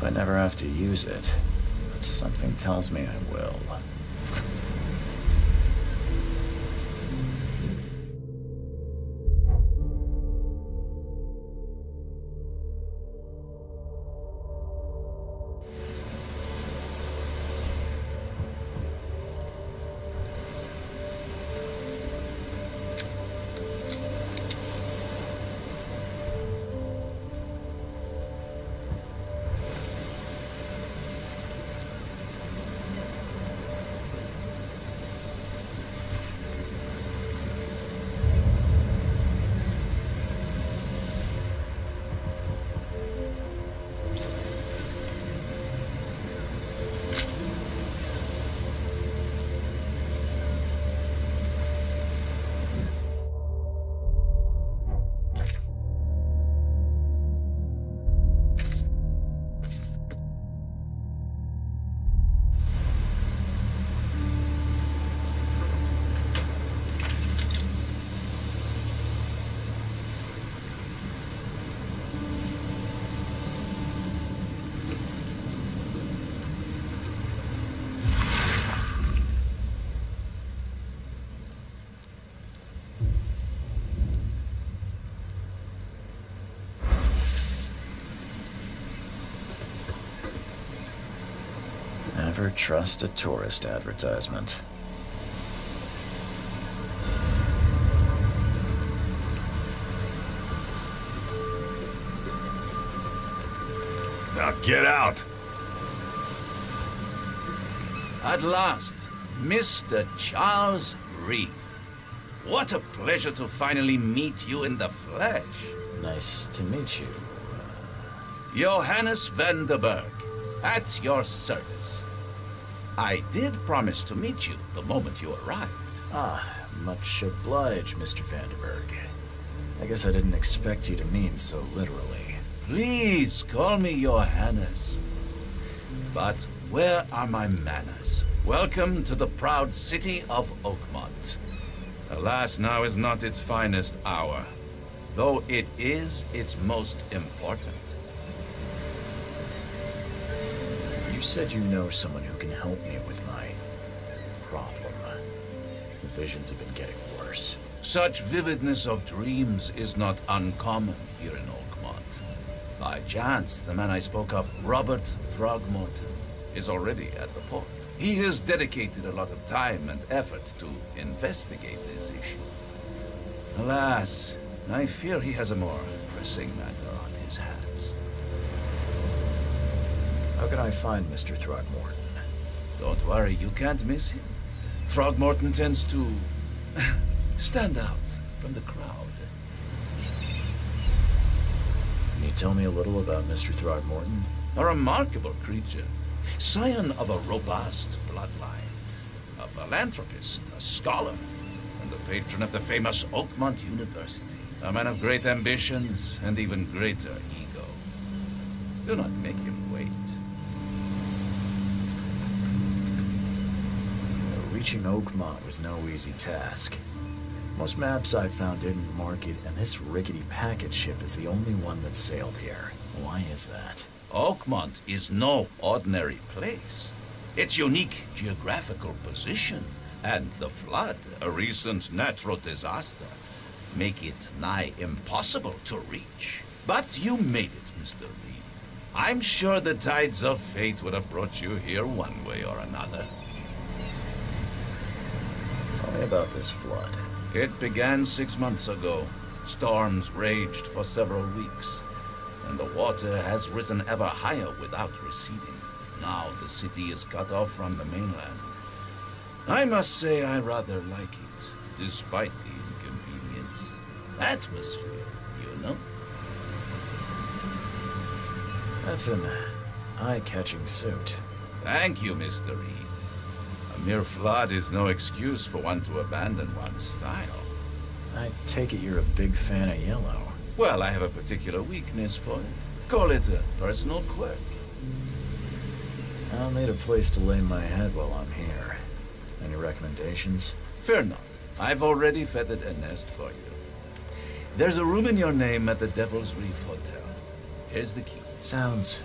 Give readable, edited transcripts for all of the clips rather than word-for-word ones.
I never have to use it, but something tells me I will. Never trust a tourist advertisement. Now get out! At last, Mr. Charles Reed. What a pleasure to finally meet you in the flesh. Nice to meet you. Johannes van der Berg, at your service. I did promise to meet you the moment you arrived. Ah, much obliged, Mr. Vanderberg. I guess I didn't expect you to mean so literally. Please call me Johannes. But where are my manners? Welcome to the proud city of Oakmont. Alas, now is not its finest hour, though it is its most important. You said you know someone who can help me with my problem. The visions have been getting worse. Such vividness of dreams is not uncommon here in Oakmont. By chance, the man I spoke of, Robert Throgmorton, is already at the port. He has dedicated a lot of time and effort to investigate this issue. Alas, I fear he has a more pressing matter on his hands. How can I find Mr. Throgmorton? Don't worry, you can't miss him. Throgmorton tends to stand out from the crowd. Can you tell me a little about Mr. Throgmorton? A remarkable creature, scion of a robust bloodline, a philanthropist, a scholar, and the patron of the famous Oakmont University. A man of great ambitions and even greater ego. Do not make him wait. Reaching Oakmont was no easy task. Most maps I found didn't mark it, and this rickety packet ship is the only one that sailed here. Why is that? Oakmont is no ordinary place. Its unique geographical position and the flood, a recent natural disaster, make it nigh impossible to reach. But you made it, Mr. Reed. I'm sure the tides of fate would have brought you here one way or another. Tell me about this flood. It began 6 months ago. Storms raged for several weeks, and the water has risen ever higher without receding. Now the city is cut off from the mainland. I must say I rather like it, despite the inconvenience. Atmosphere, you know? That's an eye-catching suit. Thank you, Mr. Reed. A mere flood is no excuse for one to abandon one's style. I take it you're a big fan of yellow. Well, I have a particular weakness for it. Call it a personal quirk. I'll need a place to lay my head while I'm here. Any recommendations? Fear not. I've already feathered a nest for you. There's a room in your name at the Devil's Reef Hotel. Here's the key. Sounds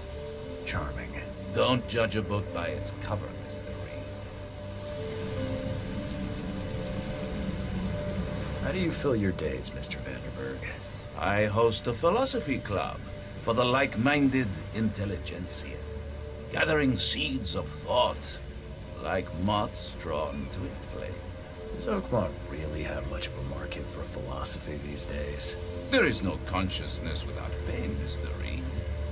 Charming. Don't judge a book by its cover, Mr. Reed. How do you fill your days, Mr. Vanderberg? I host a philosophy club for the like-minded intelligentsia, gathering seeds of thought like moths drawn to a flame. Does Oakmont really have much of a market for philosophy these days? There is no consciousness without pain, Mr. Reed.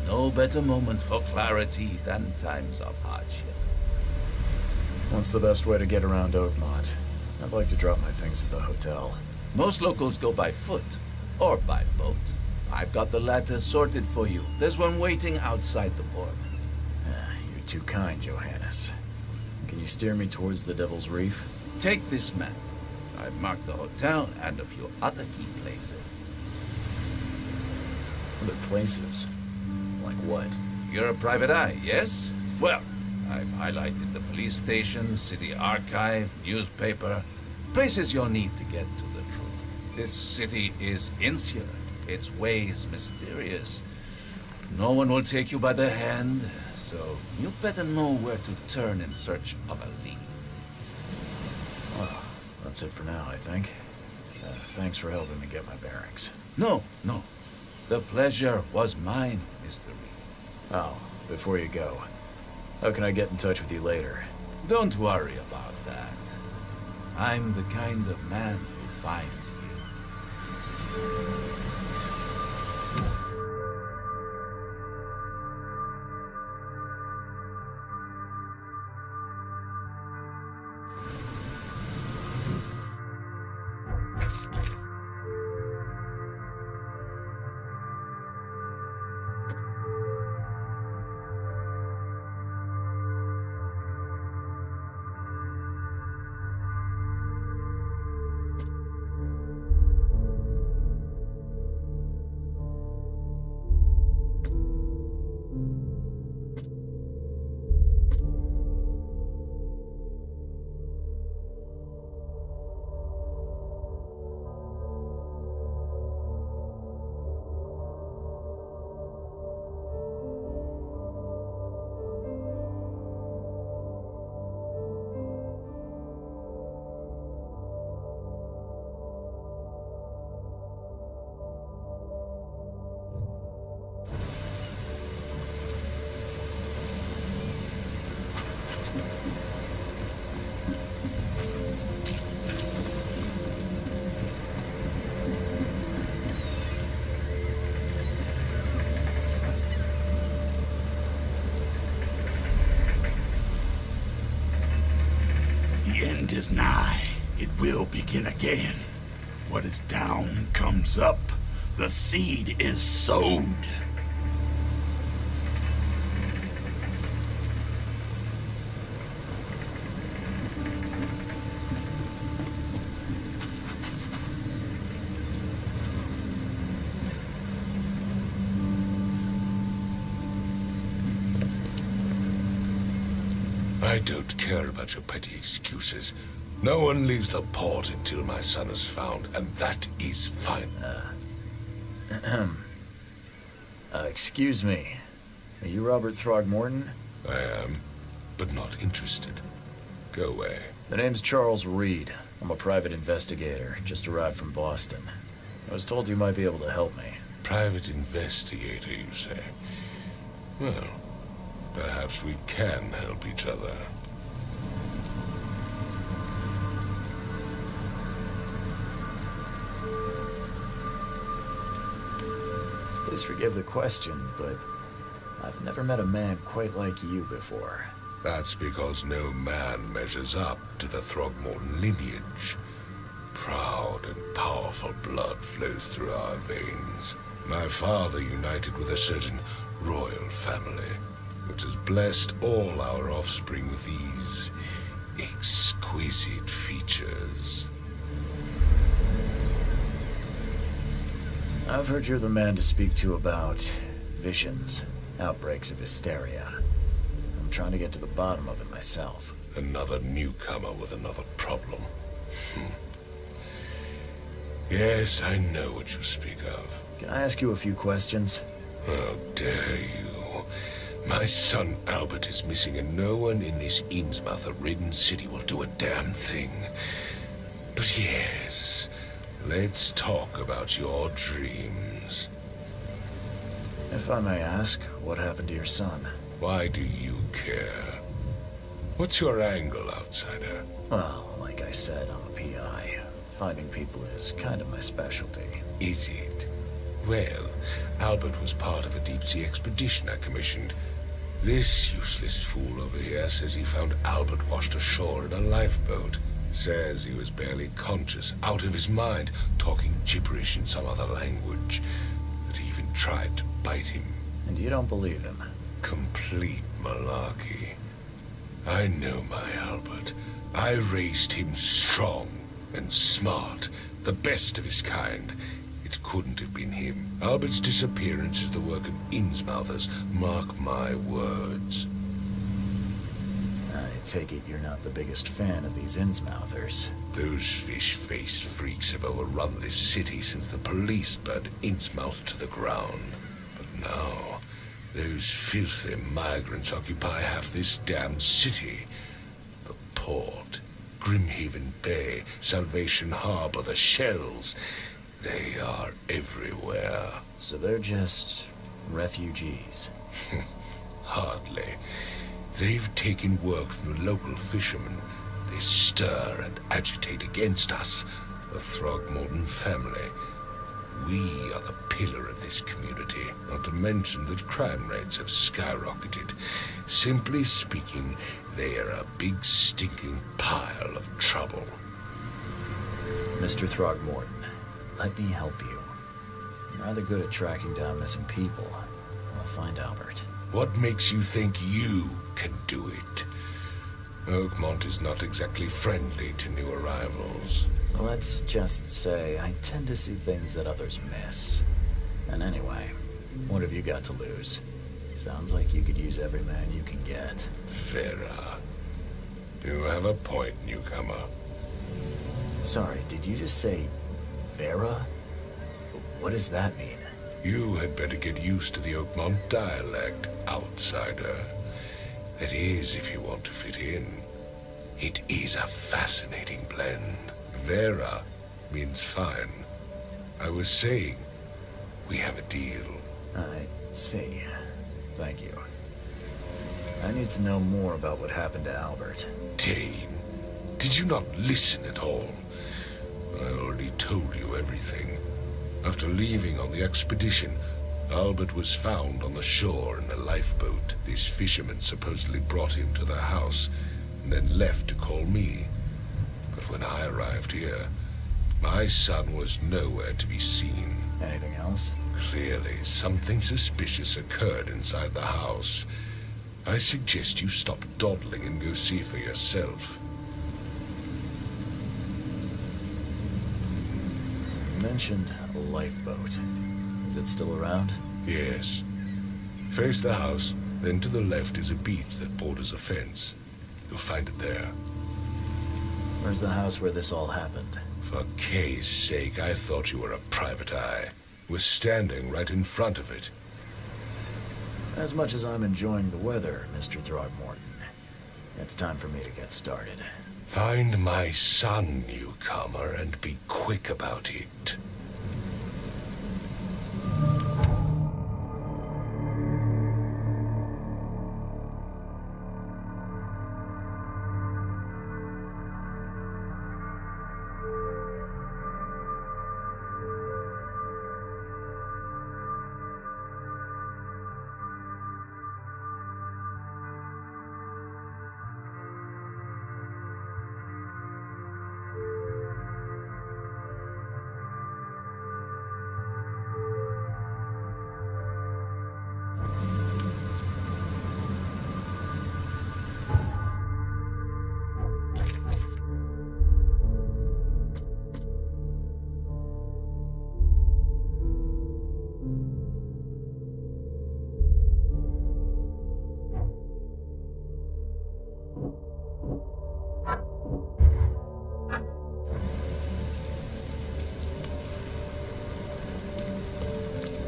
No better moment for clarity than times of hardship. What's the best way to get around Oakmont? I'd like to drop my things at the hotel. Most locals go by foot or by boat. I've got the latter sorted for you. There's one waiting outside the port. You're too kind, Johannes. Can you steer me towards the Devil's Reef? Take this map. I've marked the hotel and a few other key places. Other places? Like what? You're a private eye, yes? Well, I've highlighted the police station, city archive, newspaper, places you'll need to get to the truth. This city is insular, its ways mysterious. No one will take you by the hand, so you better know where to turn in search of a lead. Well, that's it for now, I think. Thanks for helping me get my bearings. No. The pleasure was mine, Mr. Reed. Oh, before you go, how can I get in touch with you later? Don't worry about that. I'm the kind of man who finds you. The end is nigh. It will begin again. What is down comes up. The seed is sowed. I don't care about your petty excuses. No one leaves the port until my son is found, and that is fine. Excuse me. Are you Robert Throgmorton? I am, but not interested. Go away. The name's Charles Reed. I'm a private investigator, just arrived from Boston. I was told you might be able to help me. Private investigator, you say? Well, perhaps we can help each other. Please forgive the question, but I've never met a man quite like you before. That's because no man measures up to the Throgmorton lineage. Proud and powerful blood flows through our veins. My father united with a certain royal family, which has blessed all our offspring with these exquisite features. I've heard you're the man to speak to about visions, outbreaks of hysteria. I'm trying to get to the bottom of it myself. Another newcomer with another problem. Yes, I know what you speak of. Can I ask you a few questions? How dare you? My son Albert is missing, and no one in this Innsmouth-ridden city will do a damn thing. But yes, let's talk about your dreams. If I may ask, what happened to your son? Why do you care? What's your angle, outsider? Well, like I said, I'm a PI. Finding people is kind of my specialty. Is it? Well, Albert was part of a deep-sea expedition I commissioned. This useless fool over here says he found Albert washed ashore in a lifeboat. Says he was barely conscious, out of his mind, talking gibberish in some other language. That he even tried to bite him. And you don't believe him? Complete malarkey. I know my Albert. I raised him strong and smart, the best of his kind. It couldn't have been him. Albert's disappearance is the work of Innsmouthers, mark my words. I take it you're not the biggest fan of these Innsmouthers. Those fish-faced freaks have overrun this city since the police burned Innsmouth to the ground. But now, those filthy migrants occupy half this damn city. The port, Grimhaven Bay, Salvation Harbor, the shells. They are everywhere. So they're just refugees? Hardly. They've taken work from the local fishermen. They stir and agitate against us, the Throgmorton family. We are the pillar of this community, not to mention that crime rates have skyrocketed. Simply speaking, they are a big stinking pile of trouble. Mr. Throgmorton, let me help you. I'm rather good at tracking down missing people. I'll find Albert. What makes you think you can do it? Oakmont is not exactly friendly to new arrivals. Let's just say I tend to see things that others miss. And anyway, what have you got to lose? Sounds like you could use every man you can get. Vera. You have a point, newcomer. Sorry, did you just say Vera? What does that mean? You had better get used to the Oakmont dialect, outsider. That is, if you want to fit in. It is a fascinating blend. Vera means fine. I was saying, we have a deal. I see. Thank you. I need to know more about what happened to Albert. Dane, did you not listen at all? I already told you everything. After leaving on the expedition, Albert was found on the shore in a lifeboat. This fisherman supposedly brought him to the house, and then left to call me. But when I arrived here, my son was nowhere to be seen. Anything else? Clearly, something suspicious occurred inside the house. I suggest you stop dawdling and go see for yourself. You mentioned a lifeboat. Is it still around? Yes. Face the house, then to the left is a beach that borders a fence. You'll find it there. Where's the house where this all happened? For Kay's sake, I thought you were a private eye. We're standing right in front of it. As much as I'm enjoying the weather, Mr. Throgmorton, it's time for me to get started. Find my son, newcomer, and be quick about it.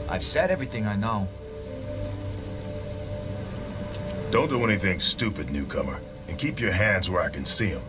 I've said everything I know. Don't do anything stupid, newcomer, and keep your hands where I can see them.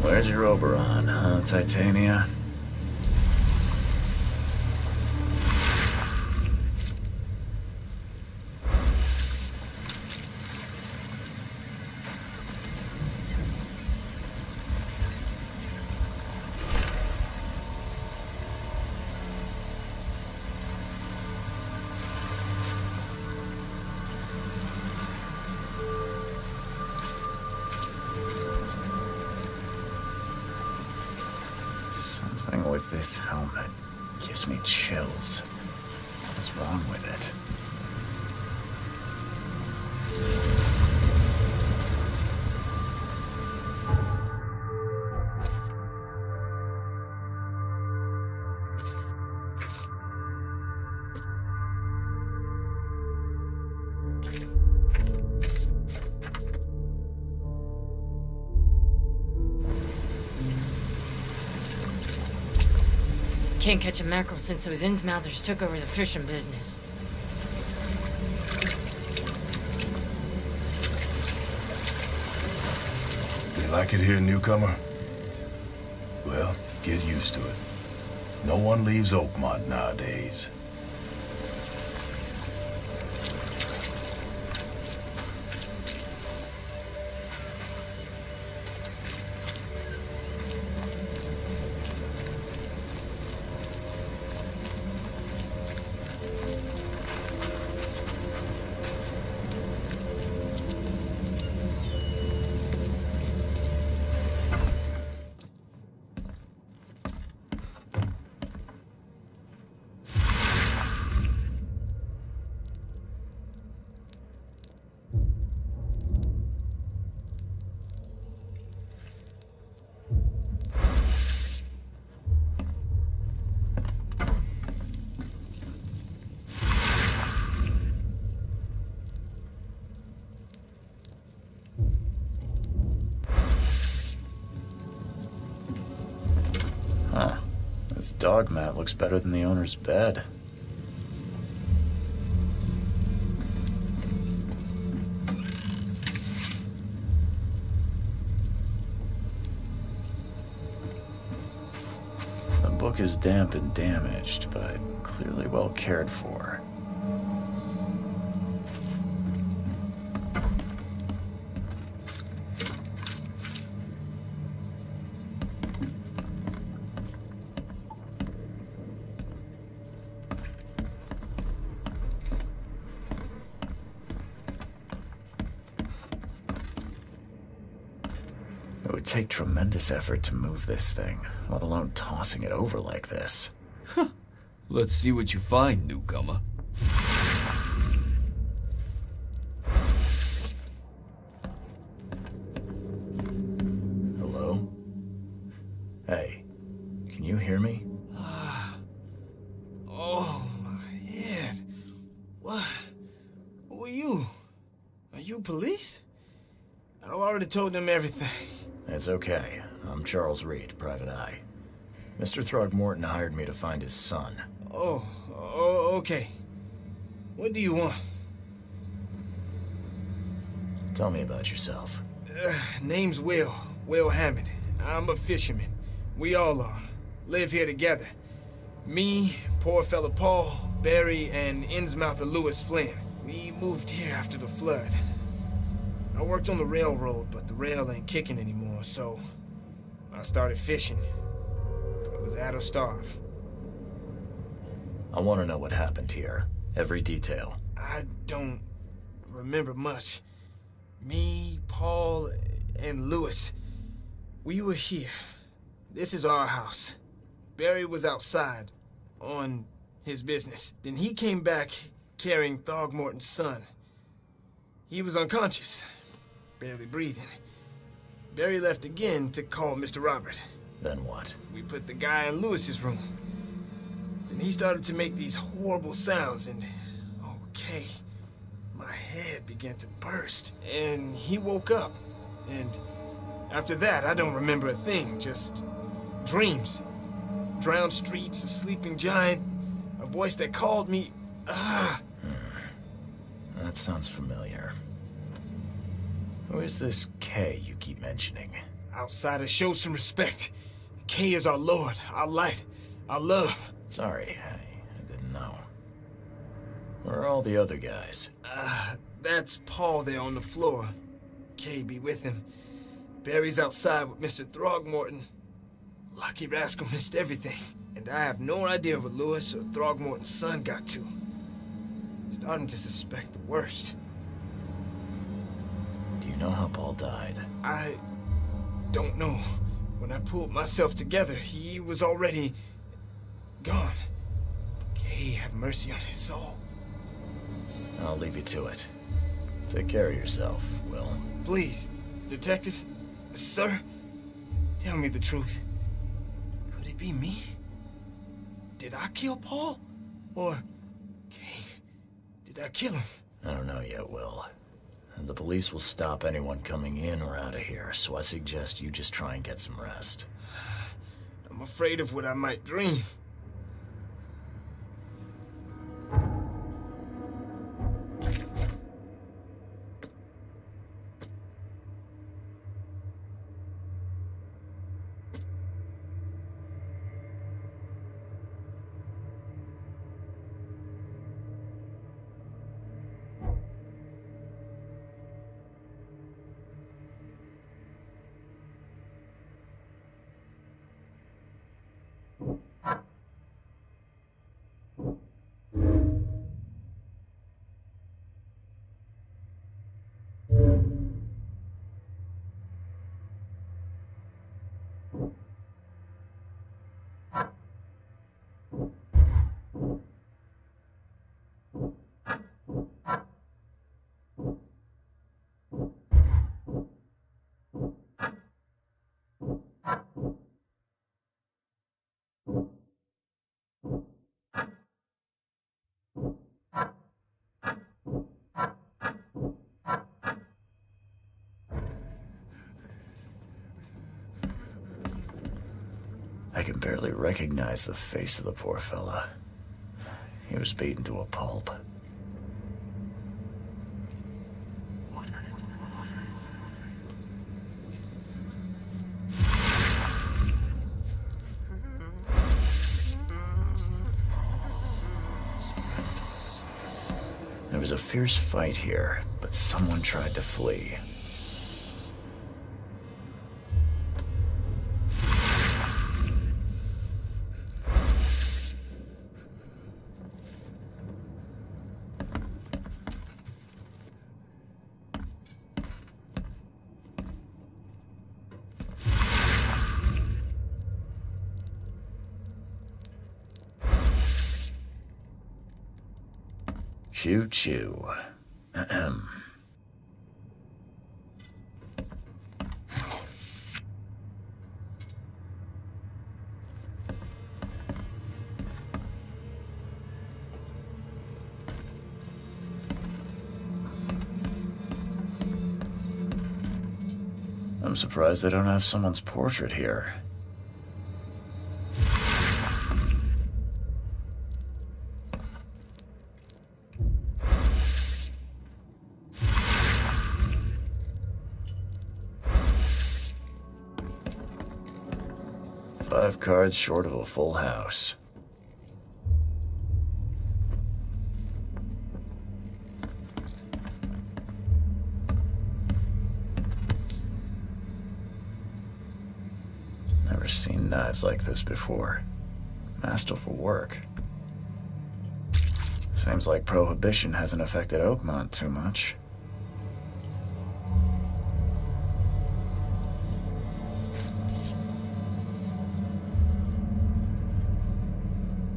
Where's your Oberon, huh, Titania? Something with this helmet gives me chills. What's wrong with it? Can't catch a mackerel since those Innsmouthers took over the fishing business. You like it here, newcomer? Well, get used to it. No one leaves Oakmont nowadays. Huh. This dog mat looks better than the owner's bed. The book is damp and damaged, but clearly well cared for. It would take tremendous effort to move this thing, let alone tossing it over like this. Let's see what you find, newcomer. Hello? Hey, can you hear me? Oh, my head. What? Who are you? Are you police? I've already told them everything. It's okay. I'm Charles Reed, Private Eye. Mr. Throgmorton hired me to find his son. Oh, okay. What do you want? Tell me about yourself. Name's Will Hammond. I'm a fisherman. We all are. Live here together. Me, poor fella Paul, Barry, and Innsmouther Lewis Flynn. We moved here after the flood. I worked on the railroad, but the rail ain't kicking anymore, so I started fishing. I was at or starve. I want to know what happened here. Every detail. I don't remember much. Me, Paul, and Lewis, we were here. This is our house. Barry was outside, on his business. Then he came back carrying Throgmorton's son. He was unconscious. barely breathing. Barry left again to call Mr. Robert. Then what? We put the guy in Lewis's room. Then he started to make these horrible sounds and... okay. My head began to burst, and he woke up. And after that, I don't remember a thing, just dreams. Drowned streets, a sleeping giant, a voice that called me. That sounds familiar. Who is this K you keep mentioning? Outsiders, show some respect. K is our lord, our light, our love. Sorry, I didn't know. Where are all the other guys? That's Paul there on the floor. K be with him. Barry's outside with Mr. Throgmorton. Lucky rascal missed everything. And I have no idea what Lewis or Throgmorton's son got to. Starting to suspect the worst. Do you know how Paul died? I don't know. When I pulled myself together, he was already gone. K have mercy on his soul. I'll leave you to it. Take care of yourself, Will. Please, Detective, sir, tell me the truth. Could it be me? Did I kill Paul? Or, K, did I kill him? I don't know yet, Will. The police will stop anyone coming in or out of here, so I suggest you just try and get some rest. I'm afraid of what I might dream. I can barely recognize the face of the poor fella. He was beaten to a pulp. There was a fierce fight here, but someone tried to flee. Choo choo. Ahem. I'm surprised they don't have someone's portrait here. Five cards short of a full house. Never seen knives like this before. Masterful work. Seems like Prohibition hasn't affected Oakmont too much.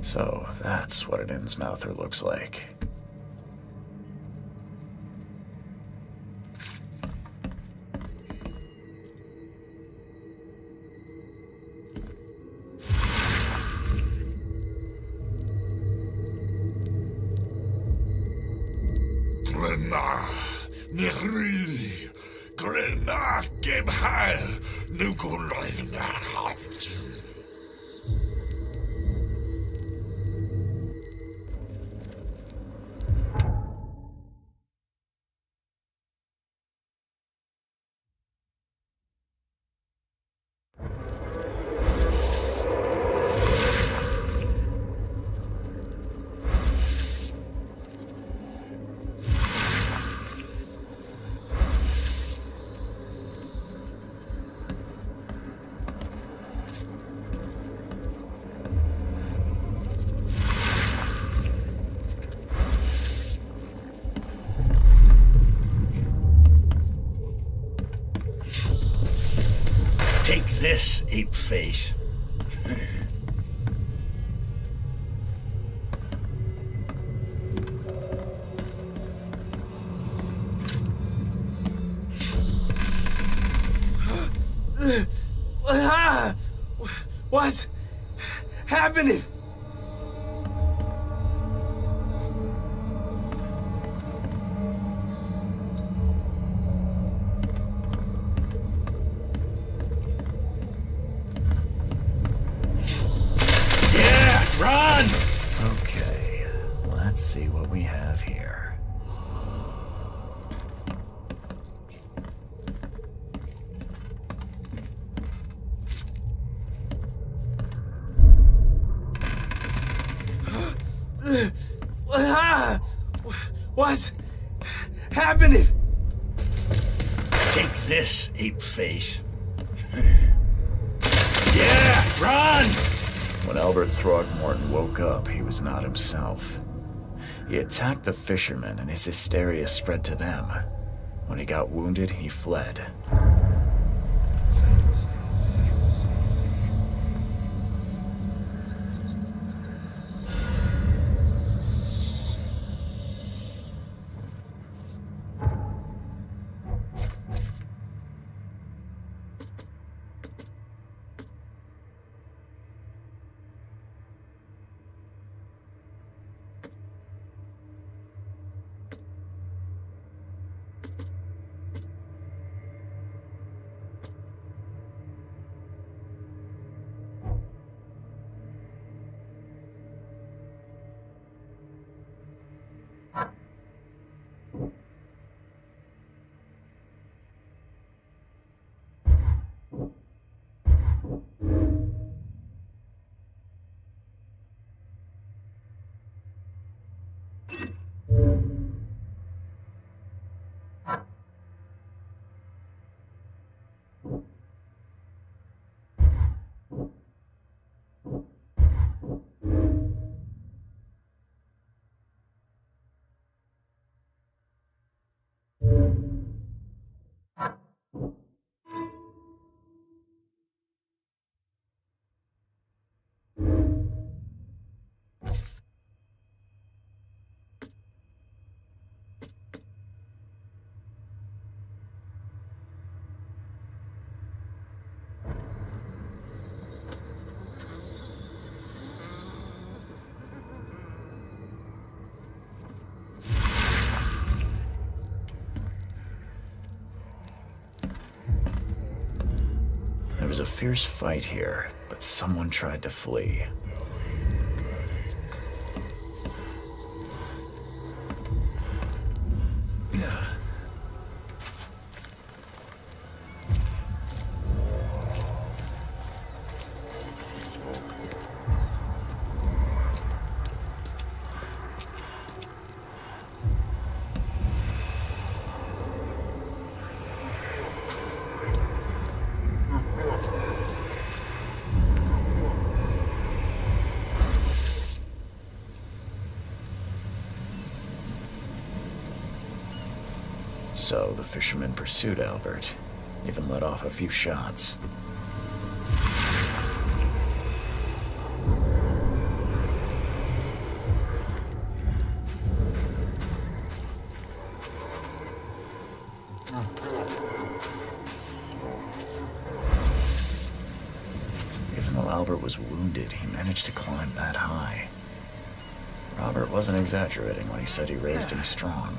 So that's what an Innsmouther looks like. Grima, Nihri, Grima, Gebhal, Nukulina. Take this, ape face. What's happening? Run! Okay, let's see what we have here. What's happening? Take this, ape face. Yeah, run! When Albert Throgmorton woke up, he was not himself. He attacked the fishermen, and his hysteria spread to them. When he got wounded, he fled. There was a fierce fight here, but someone tried to flee. So the fishermen pursued Albert, even let off a few shots. Even though Albert was wounded, he managed to climb that high. Robert wasn't exaggerating when he said he raised him strong.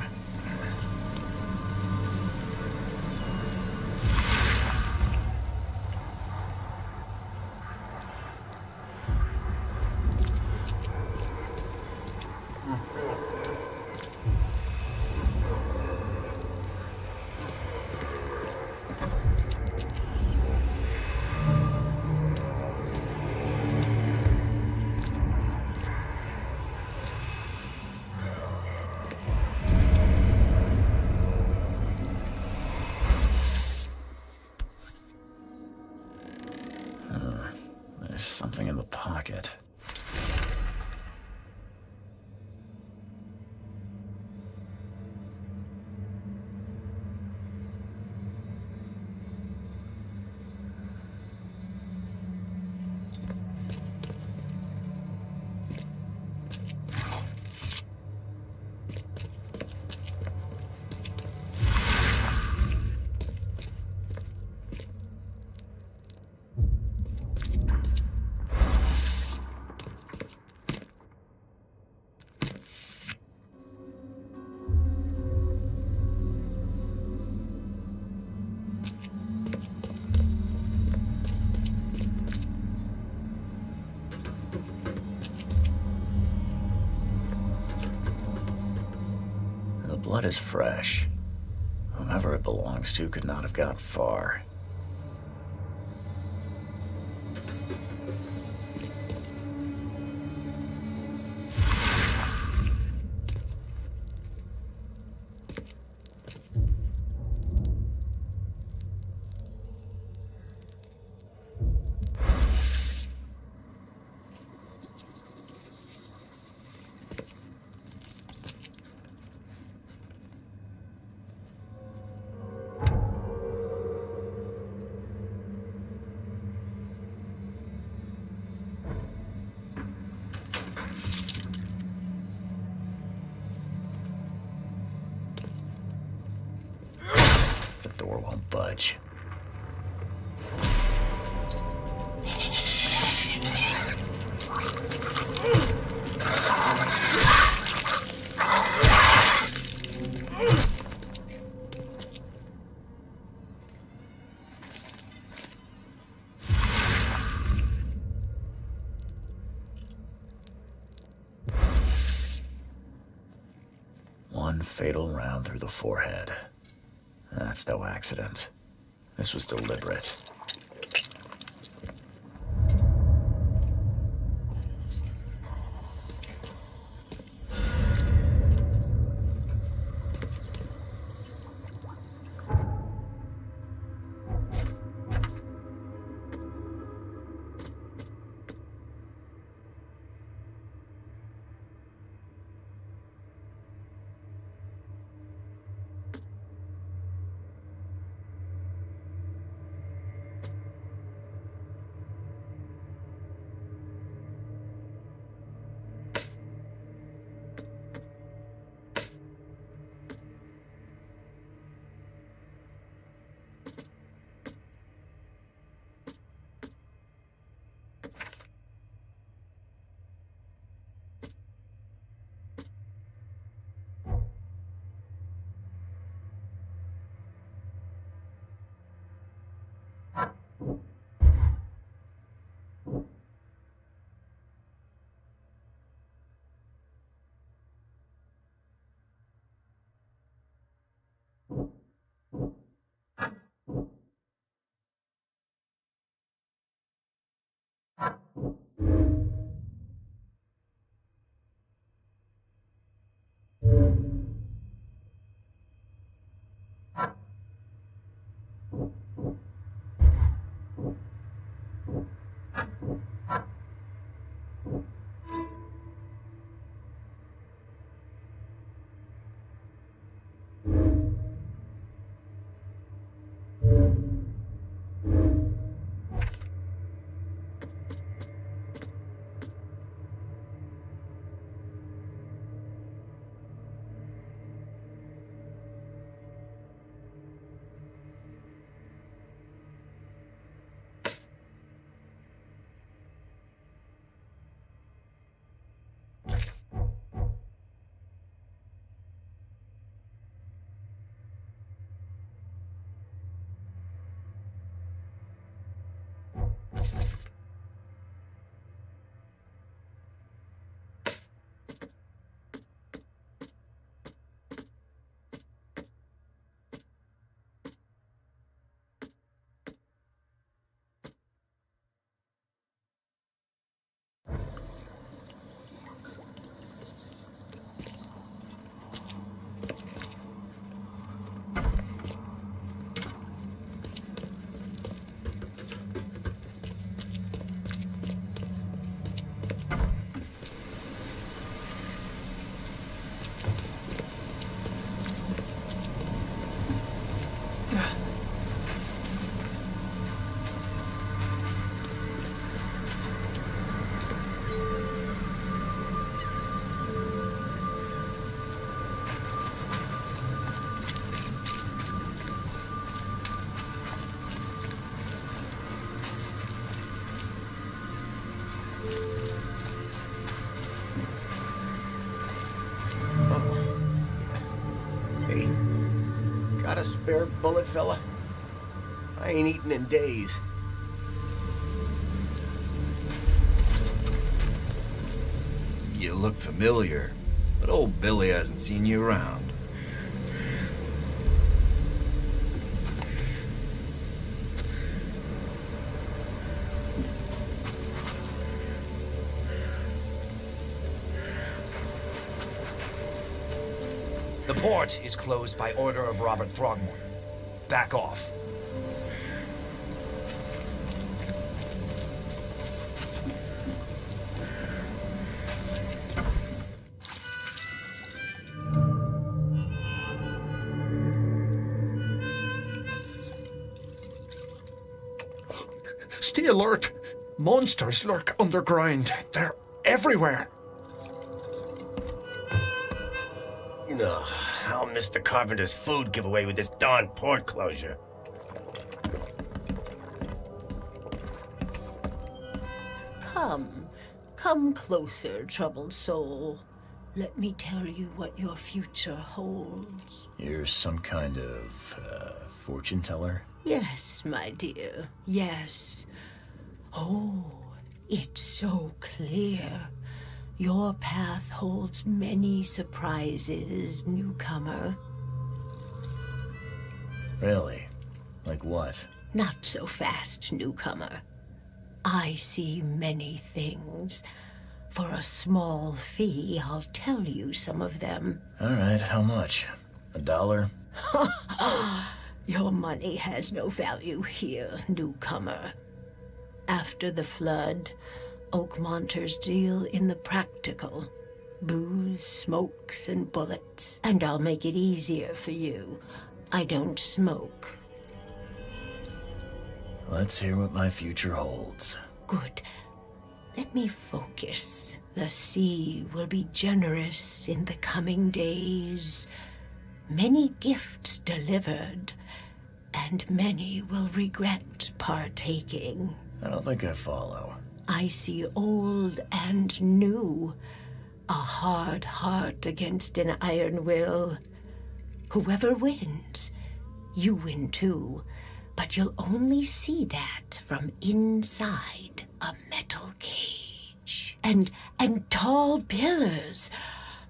Nothing in the pocket. The blood is fresh. Whomever it belongs to could not have got far. The door won't budge. One fatal round through the forehead. That's no accident. This was deliberate. Got a spare bullet, fella? I ain't eaten in days. You look familiar, but old Billy hasn't seen you around. The port is closed by order of Robert Throgmorton. Back off. Stay alert! Monsters lurk underground. They're everywhere. Ugh, I'll miss the carpenter's food giveaway with this darn port closure. Come closer, troubled soul. Let me tell you what your future holds. You're some kind of, fortune teller? Yes, my dear, yes. Oh, it's so clear. Your path holds many surprises, newcomer. Really? Like what? Not so fast, newcomer. I see many things. For a small fee, I'll tell you some of them. All right, how much? $1? Your money has no value here, newcomer. After the flood, Oakmonters deal in the practical. Booze, smokes, and bullets. And I'll make it easier for you. I don't smoke. Let's hear what my future holds. Good. Let me focus. The sea will be generous in the coming days. Many gifts delivered, and many will regret partaking. I don't think I follow. I see old and new. A hard heart against an iron will. Whoever wins, you win too. But you'll only see that from inside a metal cage. And tall pillars,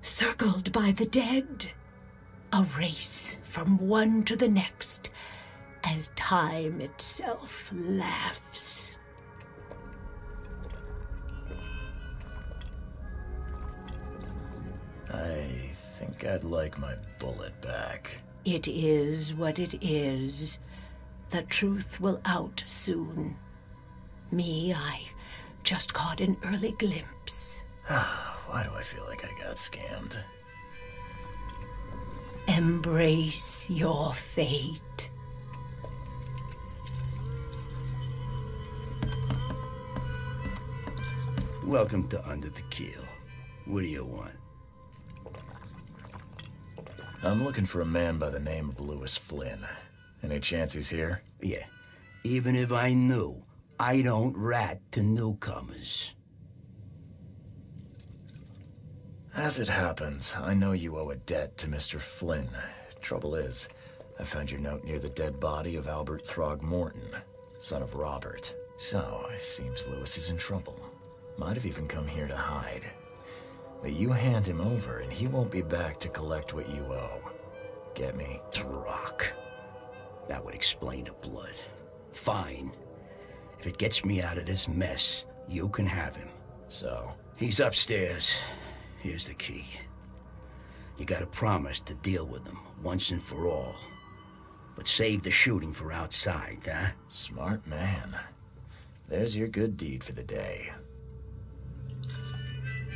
circled by the dead. A race from one to the next, as time itself laughs. I think I'd like my bullet back. It is what it is. The truth will out soon. Me, I just caught an early glimpse. Why do I feel like I got scammed? Embrace your fate. Welcome to Under the Keel. What do you want? I'm looking for a man by the name of Lewis Flynn. Any chance he's here? Yeah. Even if I knew, I don't rat to newcomers. As it happens, I know you owe a debt to Mr. Flynn. Trouble is, I found your note near the dead body of Albert Throgmorton, son of Robert. So, it seems Lewis is in trouble. Might have even come here to hide. But you hand him over and he won't be back to collect what you owe. Get me? Throck. That would explain the blood. Fine. If it gets me out of this mess, you can have him. So? He's upstairs. Here's the key. You gotta promise to deal with him once and for all. But save the shooting for outside, huh? Smart man. There's your good deed for the day.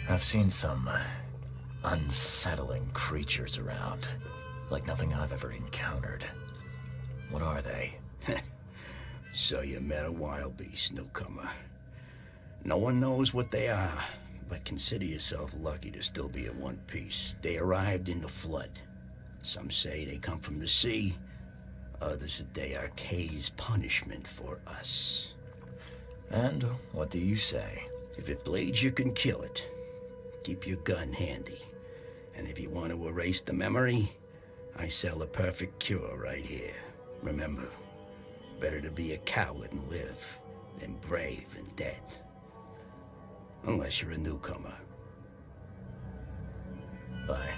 I've seen some unsettling creatures around. Like nothing I've ever encountered. What are they? So you met a wild beast, newcomer. No one knows what they are, but consider yourself lucky to still be in one piece. They arrived in the flood. Some say they come from the sea. Others that they are Kay's punishment for us. And what do you say? If it bleeds, you can kill it. Keep your gun handy. And if you want to erase the memory, I sell a perfect cure right here. Remember, better to be a coward and live than brave and dead. Unless you're a newcomer. Bye.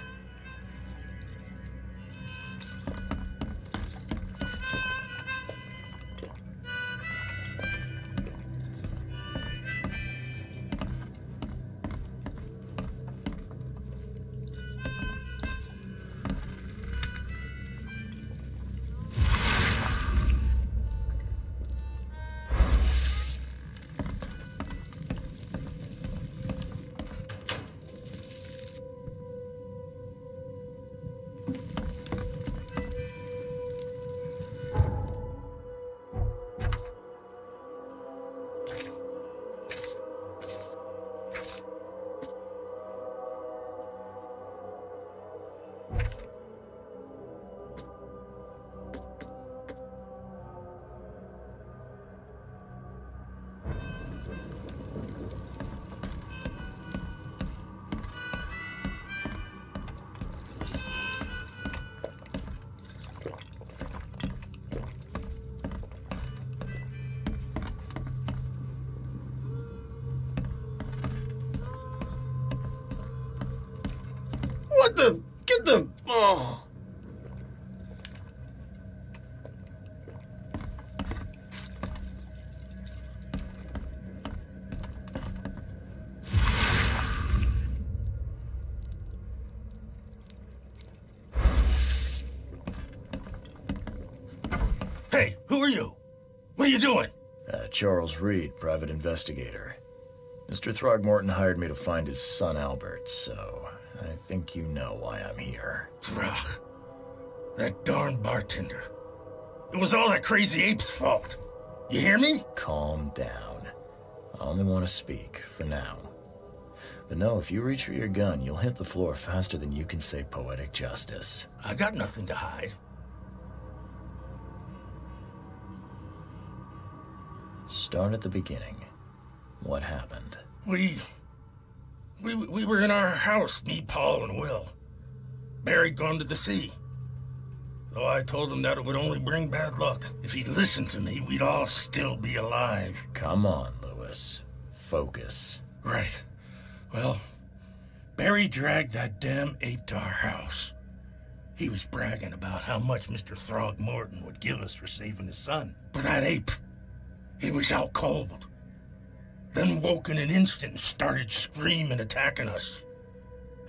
What the? Get the... Oh. Hey, who are you? What are you doing? Charles Reed, private investigator. Mr. Throgmorton hired me to find his son Albert, so I think you know why I'm here. Throg. That darn bartender. It was all that crazy ape's fault. You hear me? Calm down. I only want to speak, for now. But no, if you reach for your gun, you'll hit the floor faster than you can say poetic justice. I got nothing to hide. Start at the beginning. What happened? We were in our house, me, Paul, and Will. Barry'd gone to the sea. Though I told him that it would only bring bad luck. If he'd listened to me, we'd all still be alive. Come on, Lewis. Focus. Right. Well, Barry dragged that damn ape to our house. He was bragging about how much Mr. Throgmorton would give us for saving his son. But that ape, he was out cold. Then woke in an instant and started screaming, attacking us.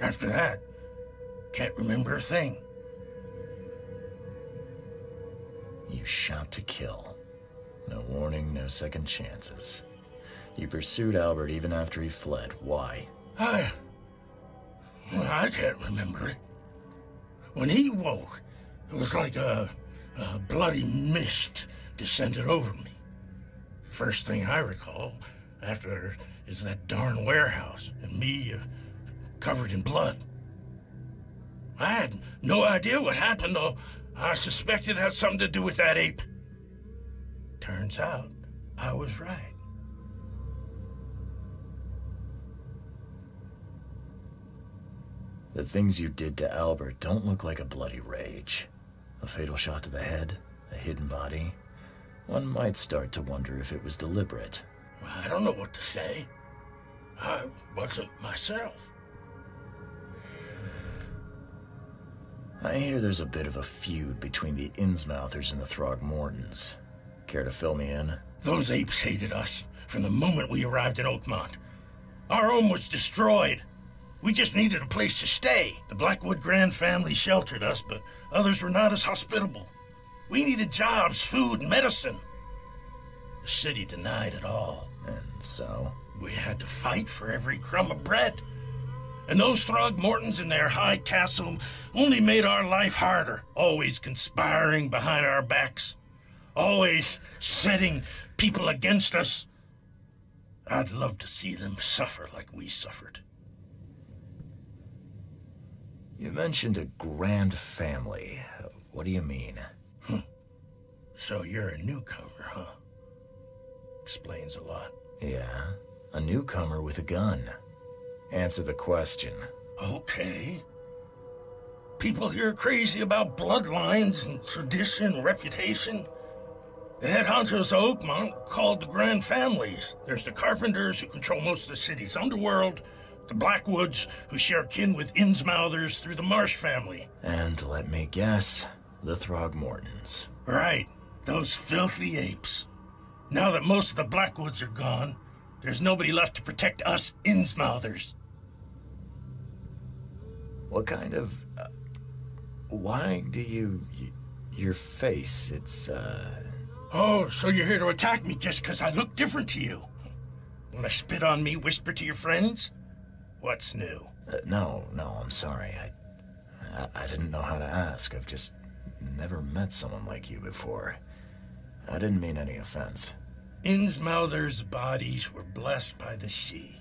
After that, can't remember a thing. You shot to kill. No warning, no second chances. You pursued Albert even after he fled. Why? I can't remember it. When he woke, it was like a bloody mist descended over me. First thing I recall after is that darn warehouse and me covered in blood. I had no idea what happened, though. I suspected it had something to do with that ape. Turns out I was right. The things you did to Albert don't look like a bloody rage. A fatal shot to the head, a hidden body. One might start to wonder if it was deliberate. I don't know what to say. I wasn't myself. I hear there's a bit of a feud between the Innsmouthers and the Throgmortons. Care to fill me in? Those apes hated us from the moment we arrived in Oakmont. Our home was destroyed. We just needed a place to stay. The Blackwood Grand family sheltered us, but others were not as hospitable. We needed jobs, food, and medicine. The city denied it all. And so? We had to fight for every crumb of bread. And those Throgmortons in their high castle only made our life harder, always conspiring behind our backs, always setting people against us. I'd love to see them suffer like we suffered. You mentioned a grand family. What do you mean? So you're a newcomer, huh? Explains a lot. Yeah, a newcomer with a gun. Answer the question. Okay. People here are crazy about bloodlines and tradition and reputation. The head honchos of Oakmont are called the Grand Families. There's the Carpenters, who control most of the city's underworld, the Blackwoods, who share kin with Innsmouthers through the Marsh family. And let me guess, the Throgmortons. Right, those filthy apes. Now that most of the Blackwoods are gone, there's nobody left to protect us Innsmouthers. What kind of... why do you... your face, it's, Oh, so you're here to attack me just because I look different to you? Wanna spit on me, whisper to your friends? What's new? No, I'm sorry. I didn't know how to ask. I've just never met someone like you before. I didn't mean any offense. Innsmouthers' bodies were blessed by the She.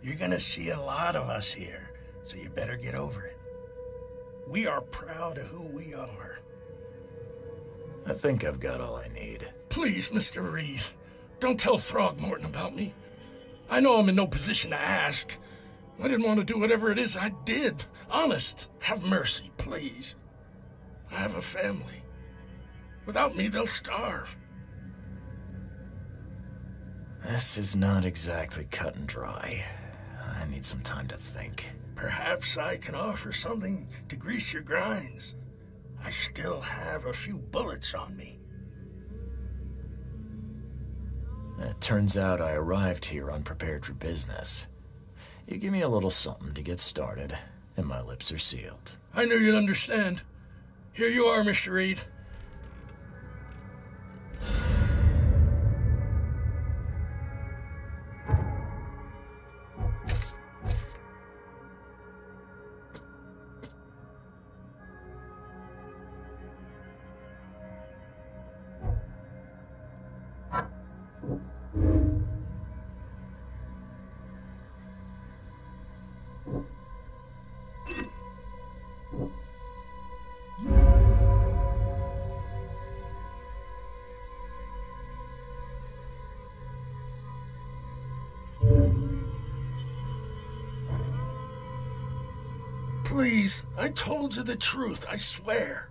You're gonna see a lot of us here, so you better get over it. We are proud of who we are. I think I've got all I need. Please, Mr. Reed, don't tell Throgmorton about me. I know I'm in no position to ask. I didn't want to do whatever it is I did. Honest, have mercy, please. I have a family. Without me, they'll starve. This is not exactly cut and dry. I need some time to think. Perhaps I can offer something to grease your grinds. I still have a few bullets on me. It turns out I arrived here unprepared for business. You give me a little something to get started, and my lips are sealed. I knew you'd understand. Here you are, Mr. Reed. Please, I told you the truth, I swear.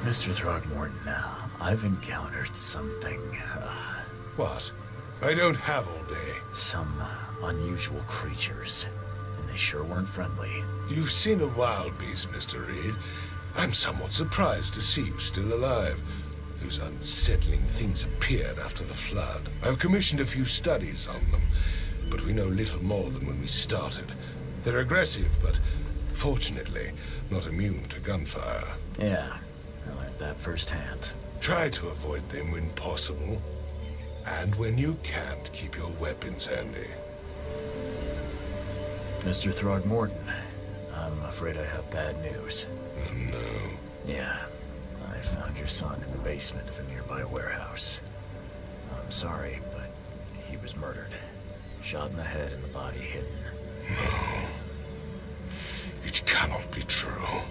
Mr. Throgmorton, I've encountered something. What? I don't have all day. Some unusual creatures, and they sure weren't friendly. You've seen a wild beast, Mr. Reed. I'm somewhat surprised to see you still alive. Those unsettling things appeared after the flood. I've commissioned a few studies on them, but we know little more than when we started. They're aggressive, but fortunately not immune to gunfire. Yeah, I learned that firsthand. Try to avoid them when possible. And when you can't, keep your weapons handy. Mr. Throgmorton, I'm afraid I have bad news. Oh, no. Yeah, I found your son in the basement of a nearby warehouse. I'm sorry, but he was murdered. Shot in the head and the body hidden. No. It cannot be true.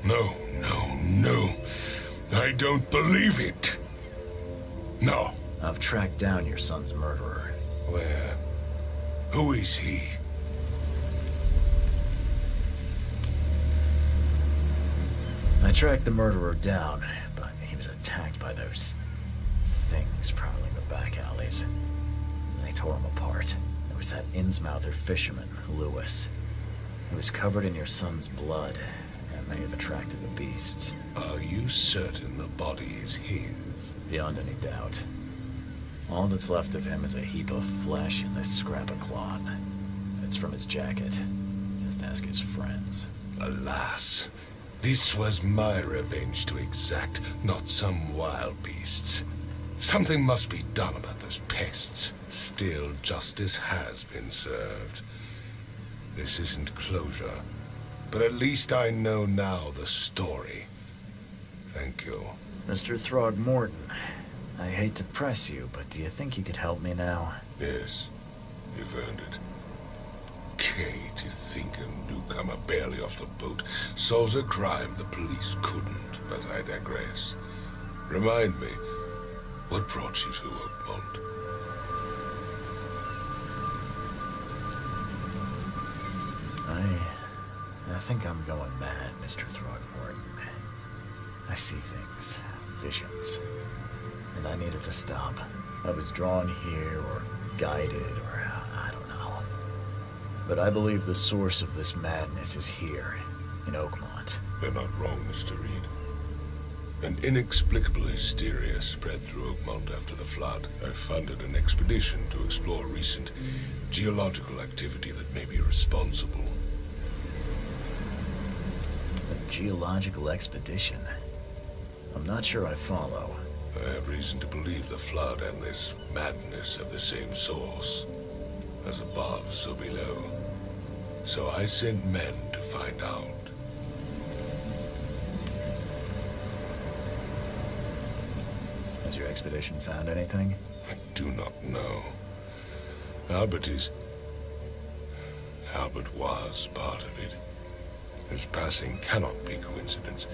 No, no, no. I don't believe it. No. I've tracked down your son's murderer. Where? Who is he? I tracked the murderer down, but he was attacked by those things prowling the back alleys. They tore him apart. There was that Innsmouther fisherman, Lewis. He was covered in your son's blood, and they have attracted the beasts. Are you certain the body is his? Beyond any doubt. All that's left of him is a heap of flesh and this scrap of cloth. It's from his jacket. Just ask his friends. Alas, this was my revenge to exact, not some wild beast's. Something must be done about those pests. Still, justice has been served. This isn't closure, but at least I know now the story. Thank you. Mr. Throgmorton, I hate to press you, but do you think you could help me now? Yes, you've earned it. Okay, to think a newcomer barely off the boat solves a crime the police couldn't, but I digress. Remind me, what brought you to Oakmont? I think I'm going mad, Mr. Throgmorton. I see things, visions, and I needed to stop. I was drawn here, or guided, or I don't know. But I believe the source of this madness is here, in Oakmont. You're not wrong, Mr. Reed. An inexplicable hysteria spread through Oakmont after the flood. I funded an expedition to explore recent geological activity that may be responsible. A geological expedition? I'm not sure I follow. I have reason to believe the flood and this madness have the same source. As above, so below. So I sent men to find out. Has your expedition found anything? I do not know. Albert was part of it. His passing cannot be coincidence.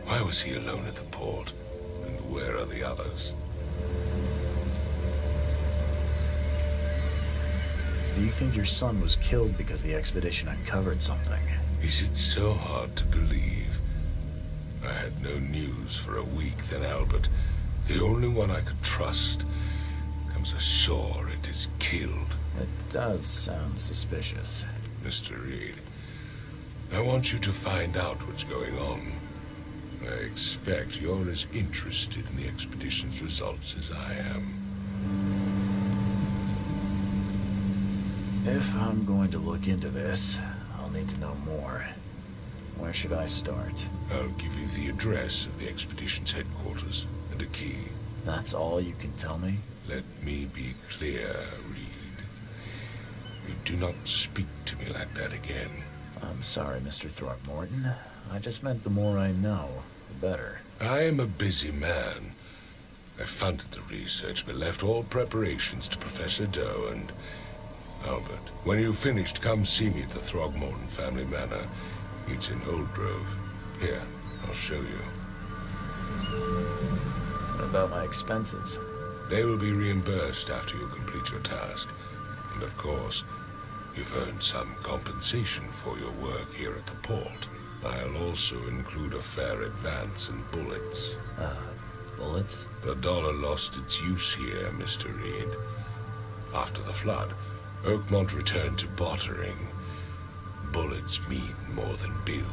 Why was he alone at the port? And where are the others? Do you think your son was killed because the expedition uncovered something? Is it so hard to believe? I had no news for a week, then Albert, the only one I could trust, comes ashore and is killed. It does sound suspicious. Mr. Reed, I want you to find out what's going on. I expect you're as interested in the expedition's results as I am. If I'm going to look into this, I'll need to know more. Where should I start? I'll give you the address of the expedition's headquarters and a key. That's all you can tell me? Let me be clear, Reed. You do not speak to me like that again. I'm sorry, Mr. Throckmorton. I just meant the more I know, the better. I am a busy man. I funded the research, but left all preparations to Professor Doe and Albert. When you've finished, come see me at the Throgmorton family manor. It's in Old Grove. Here, I'll show you. What about my expenses? They will be reimbursed after you complete your task. And of course, you've earned some compensation for your work here at the port. I'll also include a fair advance in bullets. Bullets? The dollar lost its use here, Mr. Reed. After the flood, Oakmont returned to bartering. Bullets mean more than bills.